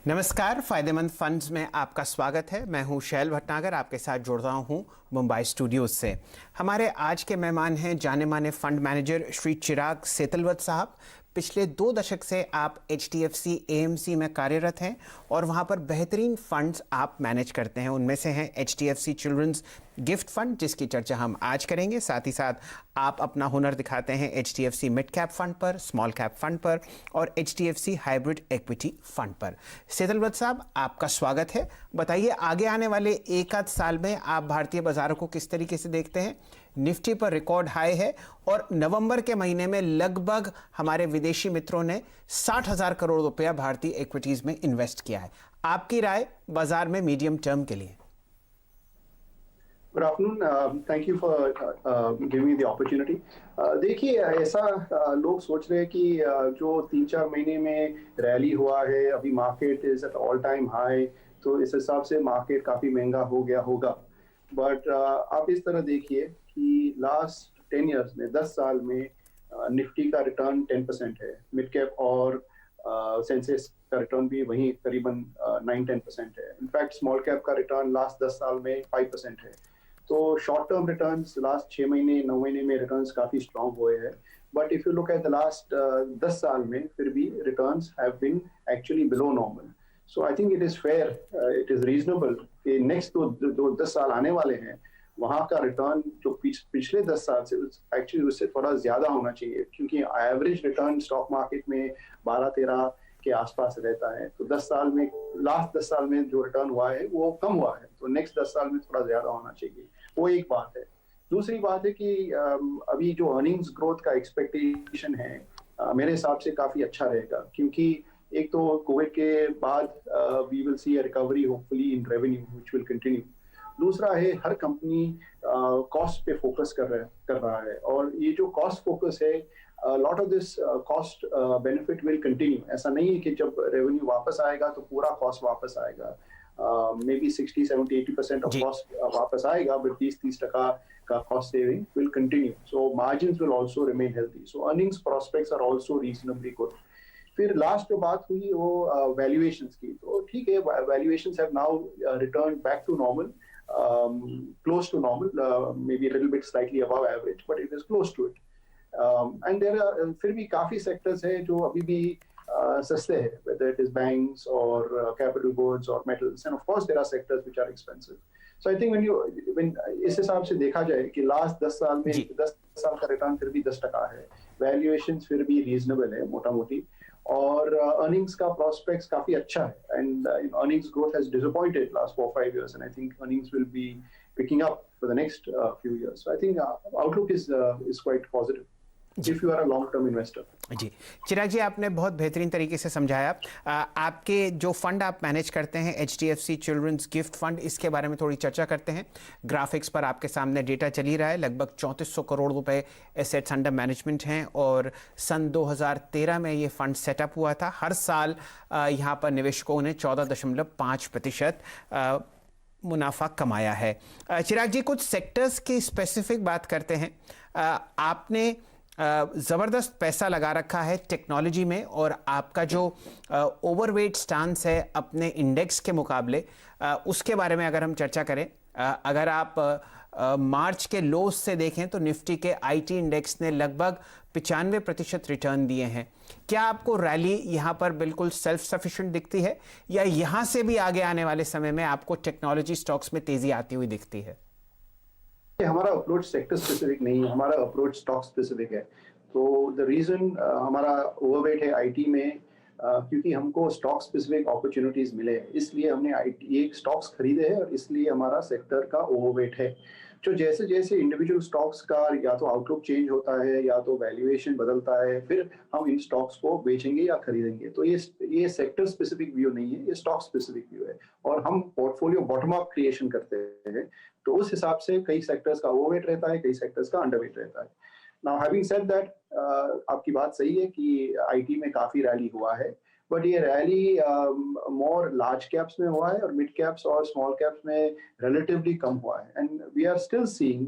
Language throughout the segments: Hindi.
नमस्कार, फायदेमंद फंड्स में आपका स्वागत है। मैं हूं शैल भटनागर, आपके साथ जुड़ रहा हूं मुंबई स्टूडियोज से। हमारे आज के मेहमान हैं जाने माने फंड मैनेजर श्री चिराग सेतलवत साहब। पिछले 2 दशक से आप HDFC AMC में कार्यरत हैं और वहां पर बेहतरीन फंड्स आप मैनेज करते हैं। उनमें से हैं HDFC चिल्ड्रंस गिफ्ट फंड, जिसकी चर्चा हम आज करेंगे। साथ ही साथ आप अपना हुनर दिखाते हैं HDFC मिड कैप फंड पर, स्मॉल कैप फंड पर और HDFC हाइब्रिड इक्विटी फंड पर। सेतलवत साहब, आपका स्वागत है। बताइए, आगे आने वाले एक आध साल में आप भारतीय बाजारों को किस तरीके से देखते हैं? निफ्टी पर रिकॉर्ड हाई है और नवंबर के महीने में लगभग हमारे विदेशी मित्रों ने 60,000 करोड़ रुपया भारतीय इक्विटीज में इन्वेस्ट किया है। आपकी राय बाजार में मीडियम टर्म के लिए? Good afternoon, thank you for giving me the opportunity. देखिए, ऐसा लोग सोच रहे हैं कि जो 3-4 महीने में रैली हुआ है, अभी market is at all time high, तो इस हिसाब से मार्केट काफी महंगा हो गया होगा। बट आप इस तरह देखिए कि लास्ट 10 इयर्स में, 10 साल में निफ्टी का रिटर्न 10% है, मिड कैप और सेंसेक्स का रिटर्न भी वही करीबन 9-10% है। इनफैक्ट स्मॉल कैप का रिटर्न लास्ट 10 साल में 5% है। तो शॉर्ट टर्म रिटर्न्स लास्ट 6 महीने 9 महीने में रिटर्न्स काफी स्ट्रांग हुए हैं। But if you look at the last 10 साल में, फिर भी returns have been actually below normal. So I think it is fair, it is reasonable कि नेक्स्ट जो 10 साल आने वाले हैं, वहां का रिटर्न जो पिछले 10 साल से एक्चुअली उससे थोड़ा ज्यादा होना चाहिए, क्योंकि एवरेज रिटर्न स्टॉक मार्केट में 12-13 के आसपास रहता है। तो 10 साल में, लास्ट 10 साल में जो रिटर्न हुआ है वो कम हुआ है, तो नेक्स्ट 10 साल में थोड़ा ज्यादा होना चाहिए। वो एक बात है। दूसरी बात है कि अभी जो अर्निंग्स ग्रोथ का एक्सपेक्टेशन है, मेरे हिसाब से काफी अच्छा रहेगा, क्योंकि एक तो कोविड के बाद we will see a recovery hopefully in revenue which will continue. दूसरा है, हर कंपनी कॉस्ट पे फोकस कर रहा है, और ये जो कॉस्ट फोकस है, lot of this cost benefit will continue. ऐसा नहीं है कि जब रेवेन्यू वापस आएगा तो पूरा कॉस्ट वापस आएगा। मे बी 60-70-80% ऑफ कॉस्ट वापस आएगा, बट 20-30% का cost saving will continue. So margins will also remain healthy. So earnings prospects are also reasonably good. फिर लास्ट जो बात हुई वो वैल्यूएशंस की, तो ठीक है, valuations have now return back to normal, close to normal, maybe a little bit slightly above average, but it is close to it. And there are फिर भी काफी सेक्टर्स है जो अभी भी सस्ते हैं, whether it is banks or capital goods or metals, and of course there are sectors which are expensive. So I think when इस हिसाब से देखा जाए कि लास्ट 10 साल में 10 साल का रिटर्न फिर भी 10% है, वैल्यूएशंस फिर भी रीजनेबल है मोटा मोटी, और अर्निंग्स का प्रोस्पेक्ट्स काफी अच्छा है। And earnings growth has disappointed last 4-5 years, and I think earnings will be picking up for the next few years. So I think outlook is quite positive if you are a long term investor. जी, चिराग जी, आपने बहुत बेहतरीन तरीके से समझाया। आपके जो फंड आप मैनेज करते हैं HDFC चिल्ड्रंस गिफ्ट फंड, इसके बारे में थोड़ी चर्चा करते हैं। ग्राफिक्स पर आपके सामने डेटा चल ही रहा है। लगभग 3400 करोड़ रुपए एसेट्स अंडर मैनेजमेंट हैं और सन 2013 में ये फंड सेटअप हुआ था। हर साल यहाँ पर निवेशकों ने 14.5% मुनाफा कमाया है। चिराग जी, कुछ सेक्टर्स की स्पेसिफिक बात करते हैं। आपने ज़बरदस्त पैसा लगा रखा है टेक्नोलॉजी में, और आपका जो ओवरवेट स्टांस है अपने इंडेक्स के मुकाबले, उसके बारे में अगर हम चर्चा करें, अगर आप मार्च के लोस से देखें तो निफ्टी के IT इंडेक्स ने लगभग 95% रिटर्न दिए हैं। क्या आपको रैली यहाँ पर बिल्कुल सेल्फ सफिशिएंट दिखती है, या यहाँ से भी आगे आने वाले समय में आपको टेक्नोलॉजी स्टॉक्स में तेजी आती हुई दिखती है? हमारा अप्रोच सेक्टर स्पेसिफिक नहीं है, हमारा अप्रोच स्टॉक स्पेसिफिक है। तो द रीजन हमारा ओवरवेट है IT में, क्योंकि हमको स्टॉक स्पेसिफिक अपॉर्चुनिटीज मिले हैं, इसलिए हमने ये स्टॉक्स खरीदे हैं, और इसलिए हमारा सेक्टर का ओवरवेट है। जो जैसे जैसे इंडिविजुअल स्टॉक्स का या तो आउटलुक चेंज होता है या तो वैल्यूएशन बदलता है, फिर हम इन स्टॉक्स को बेचेंगे या खरीदेंगे। तो ये सेक्टर स्पेसिफिक व्यू नहीं है, ये स्टॉक स्पेसिफिक व्यू है, और हम पोर्टफोलियो बॉटम अप क्रिएशन करते हैं। तो उस हिसाब से कई सेक्टर्स का ओवरवेट रहता है, कई सेक्टर्स का अंडरवेट रहता है। नाउ हैविंग सेड दैट, आपकी बात सही है कि IT में काफी रैली हुआ है, बट ये रैली मोर लार्ज कैप्स में हुआ है और मिड कैप्स और स्मॉल कैप्स में रिलेटिवली कम हुआ है। And we are still seeing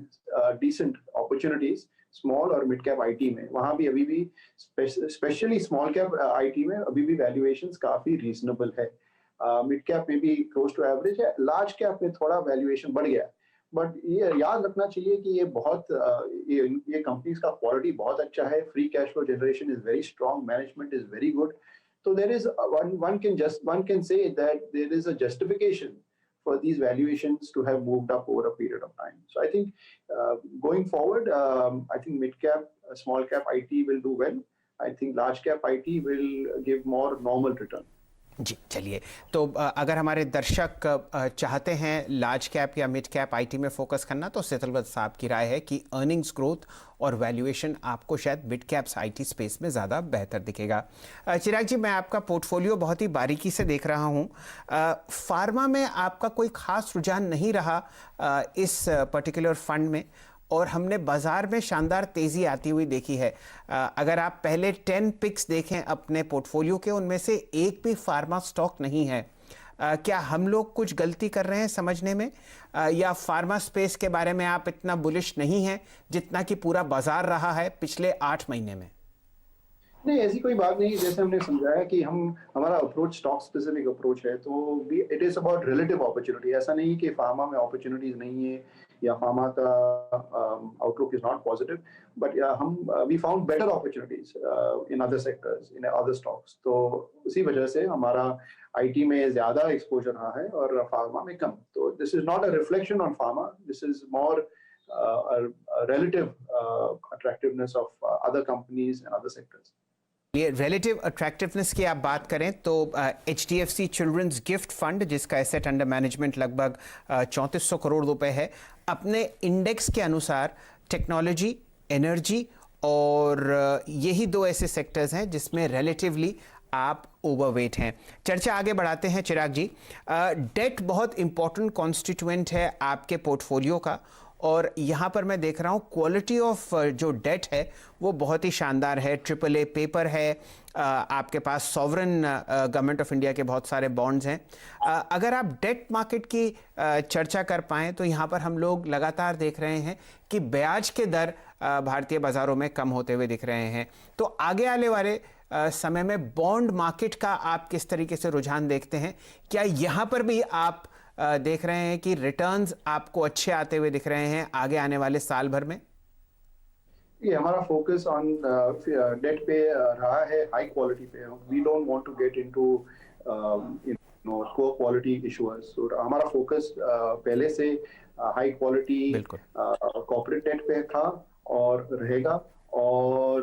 decent opportunities small और मिड कैप IT में। वहां भी अभी भी स्पेशली स्मॉल कैप IT में अभी भी वैल्यूएशंस काफी रीजनेबल है। मिड कैप में भी क्लोज टू एवरेज है, लार्ज कैप में थोड़ा वैल्यूएशन बढ़ गया है। बट ये याद रखना चाहिए कि ये बहुत ये कंपनीज का क्वालिटी बहुत अच्छा है, free cash flow generation is very strong, management is very good. So there is one can say that there is a justification for these valuations to have moved up over a period of time. So I think going forward, I think mid cap, small cap IT will do well. I think large cap IT will give more normal return. जी चलिए, तो अगर हमारे दर्शक चाहते हैं लार्ज कैप या मिड कैप आईटी में फोकस करना, तो सेतलवत साहब की राय है कि अर्निंग्स ग्रोथ और वैल्यूएशन आपको शायद मिड कैप्स आईटी स्पेस में ज़्यादा बेहतर दिखेगा। चिराग जी, मैं आपका पोर्टफोलियो बहुत ही बारीकी से देख रहा हूँ। फार्मा में आपका कोई खास रुझान नहीं रहा इस पर्टिकुलर फंड में, और हमने बाजार में शानदार तेज़ी आती हुई देखी है। अगर आप पहले 10 पिक्स देखें अपने पोर्टफोलियो के, उनमें से एक भी फार्मा स्टॉक नहीं है। क्या हम लोग कुछ गलती कर रहे हैं समझने में, या फार्मा स्पेस के बारे में आप इतना बुलिश नहीं हैं जितना कि पूरा बाजार रहा है पिछले 8 महीने में? नहीं, ऐसी कोई बात नहीं। जैसे हमने समझाया कि हमारा अप्रोच स्टॉक स्पेसिफिक अप्रोच है, तो it is about relative opportunity. ऐसा नहीं कि फार्मा में अपॉर्चुनिटीज नहीं है या फार्मा का outlook is not positive, but हम we found better opportunities in other sectors, in other stocks. तो उसी वजह से हमारा आईटी में ज्यादा एक्सपोजर रहा है और फार्मा में कम। तो this is not a reflection on pharma, this is more relative attractiveness of other companies and other sectors. ये रिलेटिव अट्रैक्टिवनेस की आप बात करें तो HDFC चिल्ड्रंस गिफ्ट फंड, जिसका एसेट अंडर मैनेजमेंट लगभग 3400 करोड़ रुपए है, अपने इंडेक्स के अनुसार टेक्नोलॉजी, एनर्जी और यही दो ऐसे सेक्टर्स हैं जिसमें रिलेटिवली आप ओवरवेट हैं। चर्चा आगे बढ़ाते हैं चिराग जी। डेट बहुत इंपॉर्टेंट कॉन्स्टिट्यूएंट है आपके पोर्टफोलियो का, और यहाँ पर मैं देख रहा हूँ क्वालिटी ऑफ जो डेट है वो बहुत ही शानदार है। AAA पेपर है, आपके पास सॉवरन गवर्नमेंट ऑफ इंडिया के बहुत सारे बॉन्ड्स हैं। अगर आप डेट मार्केट की चर्चा कर पाएँ तो यहाँ पर हम लोग लगातार देख रहे हैं कि ब्याज के दर भारतीय बाज़ारों में कम होते हुए दिख रहे हैं। तो आगे आने वाले समय में बॉन्ड मार्केट का आप किस तरीके से रुझान देखते हैं? क्या यहाँ पर भी आप देख रहे हैं कि रिटर्न्स आपको अच्छे आते हुए दिख रहे हैं आगे आने वाले साल भर में? ये हमारा फोकस ऑन डेट पे रहा है, हाई क्वालिटी पे। We don't want to get into poor quality issuers. तो हमारा फोकस पहले से हाई क्वालिटी कॉर्पोरेट डेट पे था और रहेगा, और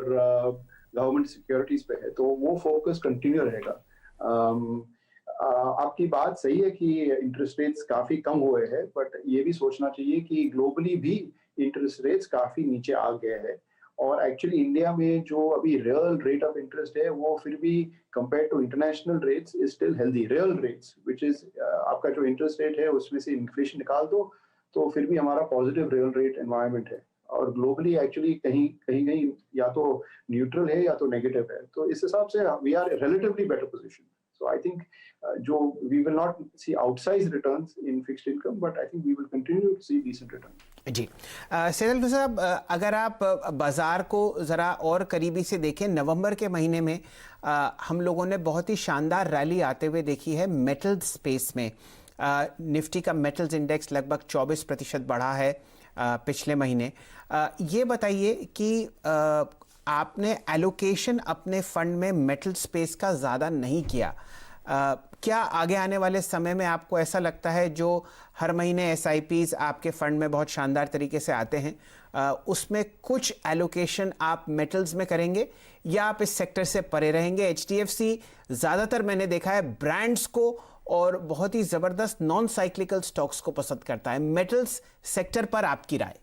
गवर्नमेंट सिक्योरिटीज पे है, तो वो फोकस कंटिन्यू रहेगा। आपकी बात सही है कि इंटरेस्ट रेट्स काफी कम हुए हैं, बट ये भी सोचना चाहिए कि ग्लोबली भी इंटरेस्ट रेट्स काफी नीचे आ गए हैं, और एक्चुअली इंडिया में जो अभी रियल रेट ऑफ इंटरेस्ट है वो फिर भी compare to international rates is still healthy. Real rates which is आपका जो इंटरेस्ट रेट है उसमें से इन्फ्लेशन निकाल दो तो फिर भी हमारा पॉजिटिव रियल रेट एनवायरनमेंट है, और ग्लोबली एक्चुअली कहीं कहीं या तो न्यूट्रल है या तो नेगेटिव है। तो इस हिसाब से we are relatively better position. So I think जो we will not see outsized returns in fixed income, but I think we will continue to see decent returns. जी सेतलवत साहब, अगर आप बाज़ार को ज़रा और करीबी से देखें, नवंबर के महीने में हम लोगों ने बहुत ही शानदार रैली आते हुए देखी है मेटल्स स्पेस में। निफ्टी का मेटल्स इंडेक्स लगभग 24% बढ़ा है पिछले महीने। ये बताइए कि आपने एलोकेशन अपने फंड में मेटल स्पेस का ज़्यादा नहीं किया। क्या आगे आने वाले समय में आपको ऐसा लगता है जो हर महीने SIPs आपके फंड में बहुत शानदार तरीके से आते हैं, उसमें कुछ एलोकेशन आप मेटल्स में करेंगे या आप इस सेक्टर से परे रहेंगे? HDFC ज़्यादातर मैंने देखा है ब्रांड्स को और बहुत ही ज़बरदस्त नॉन साइक्लिकल स्टॉक्स को पसंद करता है। मेटल्स सेक्टर पर आपकी राय?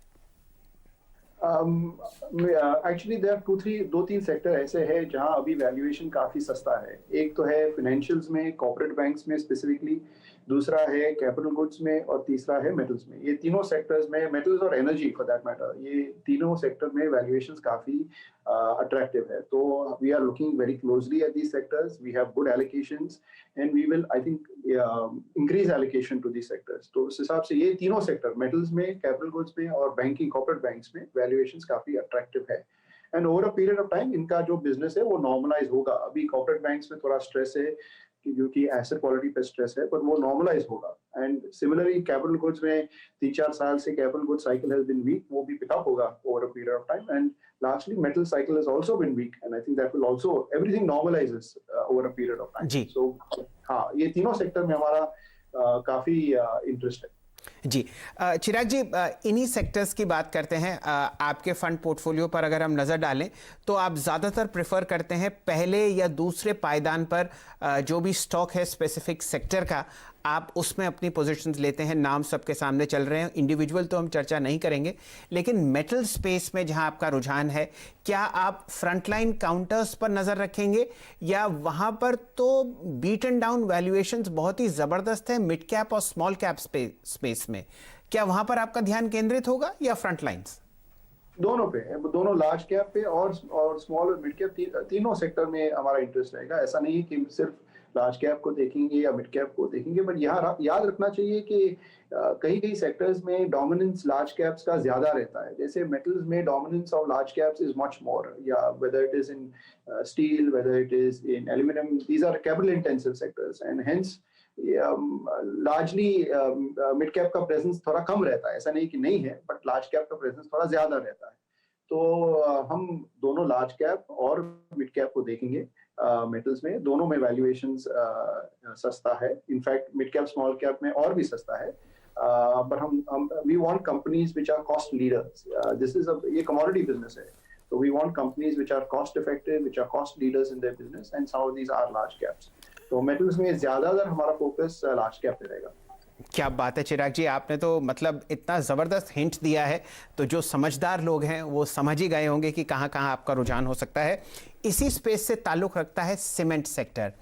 एक्चुअली देयर दो तीन सेक्टर ऐसे हैं जहां अभी वैल्यूएशन काफी सस्ता है। एक तो है फाइनेंशियल्स में, कॉर्पोरेट बैंक्स में स्पेसिफिकली, दूसरा है कैपिटल गुड्स में, और तीसरा है मेटल्स में। ये तीनों सेक्टर्स में, मेटल्स और एनर्जी फॉर दैट मैटर, ये तीनों सेक्टर में वैल्यूएशंस काफी अट्रैक्टिव है। तो we are looking very closely at these sectors, we have good allocations and we will I think increase allocation to these sectors. तो उस हिसाब से ये तीनों सेक्टर, मेटल्स में, कैपिटल गुड्स में और बैंकिंग कॉर्पोरेट बैंक्स में, वैल्यूएशंस काफी अट्रैक्टिव है। And over a period of time इनका जो बिजनेस है वो नॉर्मलाइज होगा। अभी कॉर्पोरेट बैंक्स में थोड़ा स्ट्रेस है क्योंकि एसेट क्वालिटी पे स्ट्रेस है, पर वो नॉर्मलाइज होगा। एंड सिमिलरली कैपिटल गुड्स में 3-4 साल से capital good cycle has been week, वो भी पिकअप होगा over a period of time. And largely metal cycle has also been weak, and I think that will also everything normalizes over a period of time. Ji So हाँ, ये तीनों सेक्टर में हमारा काफी इंटरेस्ट है। जी चिराग जी, इन्हीं सेक्टर्स की बात करते हैं। आपके फंड पोर्टफोलियो पर अगर हम नज़र डालें तो आप ज़्यादातर प्रेफर करते हैं पहले या दूसरे पायदान पर जो भी स्टॉक है स्पेसिफिक सेक्टर का, आप उसमें अपनी पोजीशंस लेते हैं। नाम सबके सामने चल रहे हैं, इंडिविजुअल तो हम चर्चा नहीं करेंगे, लेकिन मेटल स्पेस में जहां आपका रुझान है, क्या आप फ्रंटलाइन काउंटर्स पर नज़र रखेंगे या वहां पर तो बीट एंड डाउन वैल्यूएशंस बहुत ही ज़बरदस्त है मिड कैप और स्मॉल कैप स्पेस में, क्या वहां पर आपका ध्यान केंद्रित होगा या फ्रंटलाइंस? दोनों पे, दोनों लार्ज कैप पे और स्मॉल और मिड कैप, तीनों सेक्टर में हमारा इंटरेस्ट रहेगा। ऐसा नहीं है कि सिर्फ लार्ज कैप को देखेंगे या मिड कैप को देखेंगे, बट यहाँ याद रखना चाहिए कि कई कई सेक्टर्स में डोमिनेंस लार्ज कैप्स का ज्यादा रहता है। जैसे मेटल्स में dominance of large caps is much more, या whether it is in steel, whether it is in aluminium, these are capital intensive sectors and hence largely mid cap का प्रेजेंस थोड़ा कम रहता है। ऐसा नहीं कि नहीं है, बट लार्ज कैप का प्रेजेंस थोड़ा ज्यादा रहता है। तो हम दोनों लार्ज कैप और मिड कैप को देखेंगे। मेटल्स में दोनों में वैल्यूएशंस सस्ता है, in fact mid cap small cap में और भी सस्ता है। बट हम we want companies which are cost leaders. This is ये कमोडिटी बिजनेस है, तो we want companies which are cost effective, which are cost leaders in their business, and some of these are large caps. तो मेटल्स में ज्यादातर हमारा फोकस लार्ज कैप पे रहेगा। क्या बात है चिराग जी, आपने तो मतलब इतना ज़बरदस्त हिंट दिया है, तो जो समझदार लोग हैं वो समझ ही गए होंगे कि कहाँ कहाँ आपका रुझान हो सकता है। इसी स्पेस से ताल्लुक़ रखता है सीमेंट सेक्टर।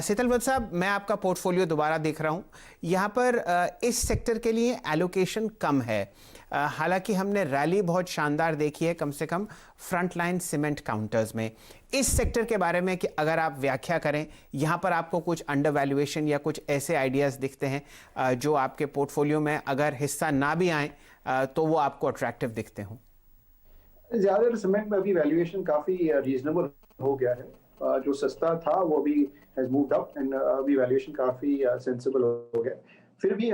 सेतलवत साहब, मैं आपका पोर्टफोलियो दोबारा देख रहा हूँ, यहाँ पर इस सेक्टर के लिए एलोकेशन कम है। हालांकि हमने रैली बहुत शानदार देखी है कम से कम फ्रंट लाइन सीमेंट काउंटर्स में। इस सेक्टर के बारे में कि अगर आप व्याख्या करें, यहाँ पर आपको कुछ अंडर वैल्यूएशन या कुछ ऐसे आइडियाज़ दिखते हैं जो आपके पोर्टफोलियो में अगर हिस्सा ना भी आए तो वो आपको अट्रैक्टिव दिखते हों? ज्यादातर सीमेंट में अभी वैल्यूएशन काफी रीजनेबल हो गया है। जो सस्ता था वो अभी हैज मूव्ड अप, एंड अभी वैल्यूएशन काफी सेंसिबल हो गया। फिर भी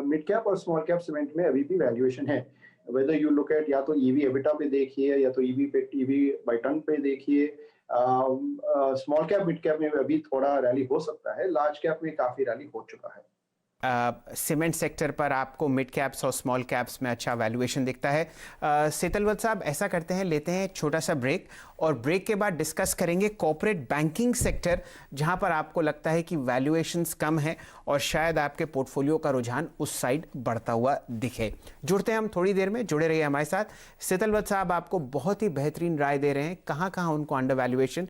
मिड कैप और स्मॉल कैप सीमेंट में अभी भी वैल्यूएशन है। वेदर यू लुक एट, या तो ईवी एबिटा पे देखिए या तो ईवी बाय टन पे देखिए। स्मॉल कैप मिड कैप में अभी थोड़ा रैली हो सकता है, लार्ज कैप में काफी रैली हो चुका है। सीमेंट सेक्टर पर आपको मिड कैप्स और स्मॉल कैप्स में अच्छा वैल्यूएशन दिखता है। सेतलवत साहब, ऐसा करते हैं, लेते हैं छोटा सा ब्रेक, और ब्रेक के बाद डिस्कस करेंगे कॉर्पोरेट बैंकिंग सेक्टर, जहां पर आपको लगता है कि वैल्यूएशंस कम है और शायद आपके पोर्टफोलियो का रुझान उस साइड बढ़ता हुआ दिखे। जुड़ते हैं हम थोड़ी देर में, जुड़े रहिए हमारे साथ। सेतलवत साहब आपको बहुत ही बेहतरीन राय दे रहे हैं, कहाँ कहाँ उनको अंडर वैल्यूएशन